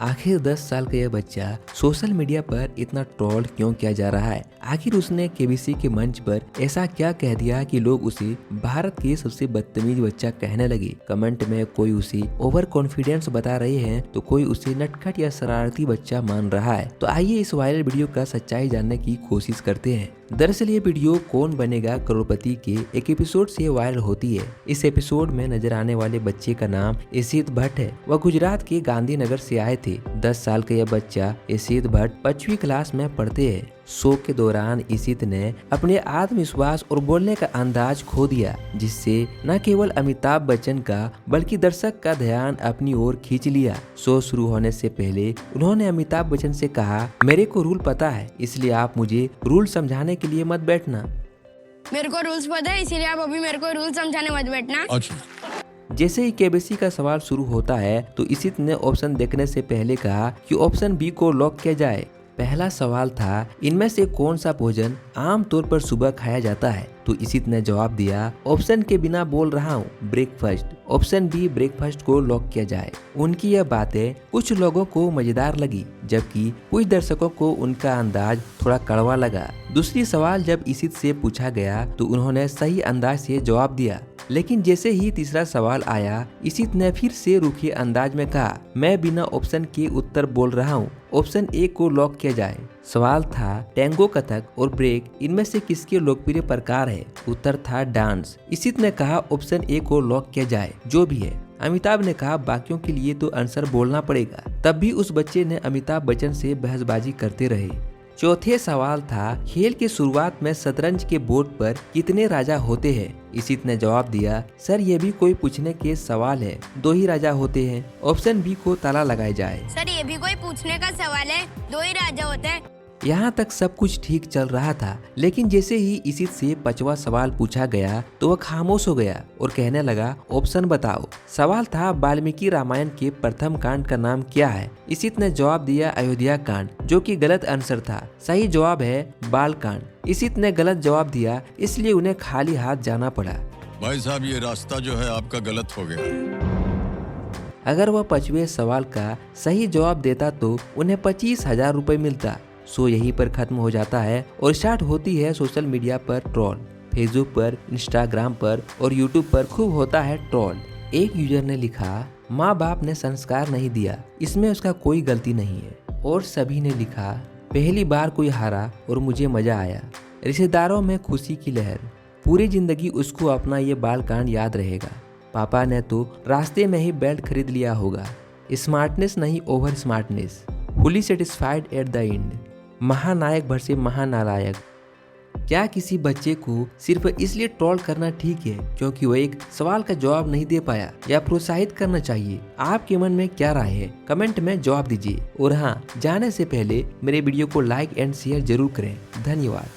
आखिर 10 साल का यह बच्चा सोशल मीडिया पर इतना ट्रोल क्यों किया जा रहा है? आखिर उसने केबीसी के मंच पर ऐसा क्या कह दिया कि लोग उसे भारत के सबसे बदतमीज बच्चा कहने लगे? कमेंट में कोई उसे ओवर कॉन्फिडेंस बता रहे हैं तो कोई उसे नटखट या शरारती बच्चा मान रहा है। तो आइए इस वायरल वीडियो का सच्चाई जानने की कोशिश करते हैं। दरअसल ये वीडियो कौन बनेगा करोड़पति के एक एपिसोड से वायरल होती है। इस एपिसोड में नजर आने वाले बच्चे का नाम इशित भट्ट है। वह गुजरात के गांधीनगर से आए थे। 10 साल का यह बच्चा इशित भट्ट 5वीं क्लास में पढ़ते हैं। शो के दौरान इशित ने अपने आत्मविश्वास और बोलने का अंदाज खो दिया, जिससे न केवल अमिताभ बच्चन का बल्कि दर्शक का ध्यान अपनी ओर खींच लिया। शो शुरू होने से पहले उन्होंने अमिताभ बच्चन से कहा, मेरे को रूल पता है, इसलिए आप मुझे रूल समझाने के लिए मत बैठना। मेरे को रूल्स पता है, इसीलिए आप अभी मेरे को रूल समझाने मत बैठना। अच्छा। जैसे ही केबीसी का सवाल शुरू होता है तो इशित ने ऑप्शन देखने से पहले कहा कि ऑप्शन बी को लॉक किया जाए। पहला सवाल था, इनमें से कौन सा भोजन आमतौर पर सुबह खाया जाता है? तो इशित ने जवाब दिया, ऑप्शन के बिना बोल रहा हूँ, ब्रेकफास्ट। ऑप्शन बी ब्रेकफास्ट को लॉक किया जाए। उनकी यह बातें कुछ लोगों को मजेदार लगी, जबकि कुछ दर्शकों को उनका अंदाज थोड़ा कड़वा लगा। दूसरी सवाल जब इशित से पूछा गया तो उन्होंने सही अंदाज से जवाब दिया, लेकिन जैसे ही तीसरा सवाल आया, इशित ने फिर से रूखे अंदाज में कहा, मैं बिना ऑप्शन के उत्तर बोल रहा हूँ, ऑप्शन ए को लॉक किया जाए। सवाल था, टैंगो, कथक और ब्रेक इनमें से किसके लोकप्रिय प्रकार है? उत्तर था डांस। इशित ने कहा ऑप्शन ए को लॉक किया जाए, जो भी है। अमिताभ ने कहा बाकियों के लिए तो आंसर बोलना पड़ेगा। तब भी उस बच्चे ने अमिताभ बच्चन से बहसबाजी करते रहे। चौथे सवाल था, खेल की शुरुआत में शतरंज के बोर्ड पर कितने राजा होते हैं? इशित ने जवाब दिया, सर ये भी कोई पूछने के सवाल है, 2 ही राजा होते हैं। ऑप्शन बी को ताला लगाया जाए। सर ये भी कोई पूछने का सवाल है, 2 ही राजा होते हैं। यहाँ तक सब कुछ ठीक चल रहा था, लेकिन जैसे ही इशित से 5वां सवाल पूछा गया तो वह खामोश हो गया और कहने लगा, ऑप्शन बताओ। सवाल था, वाल्मीकि रामायण के प्रथम कांड का नाम क्या है? इशित ने जवाब दिया, अयोध्या कांड, जो कि गलत आंसर था। सही जवाब है बाल कांड। इशित ने गलत जवाब दिया, इसलिए उन्हें खाली हाथ जाना पड़ा। भाई साहब ये रास्ता जो है आपका गलत हो गया। अगर वह 5वें सवाल का सही जवाब देता तो उन्हें 25,000 रुपए मिलता। शो यहीं पर खत्म हो जाता है और स्टार्ट होती है सोशल मीडिया पर ट्रोल। फेसबुक पर, इंस्टाग्राम पर और यूट्यूब पर खूब होता है ट्रोल। एक यूजर ने लिखा, माँ बाप ने संस्कार नहीं दिया, इसमें उसका कोई गलती नहीं है। और सभी ने लिखा, पहली बार कोई हारा और मुझे मजा आया। रिश्तेदारों में खुशी की लहर, पूरी जिंदगी उसको अपना ये बाल कांड याद रहेगा। पापा ने तो रास्ते में ही बेल्ट खरीद लिया होगा। स्मार्टनेस नहीं, over smartness. Fully satisfied at the end. महानायक भर महानालायक। क्या किसी बच्चे को सिर्फ इसलिए ट्रोल करना ठीक है क्योंकि वह एक सवाल का जवाब नहीं दे पाया, या प्रोत्साहित करना चाहिए? आपके मन में क्या राय है? कमेंट में जवाब दीजिए। और हाँ, जाने से पहले मेरे वीडियो को लाइक एंड शेयर जरूर करें। धन्यवाद।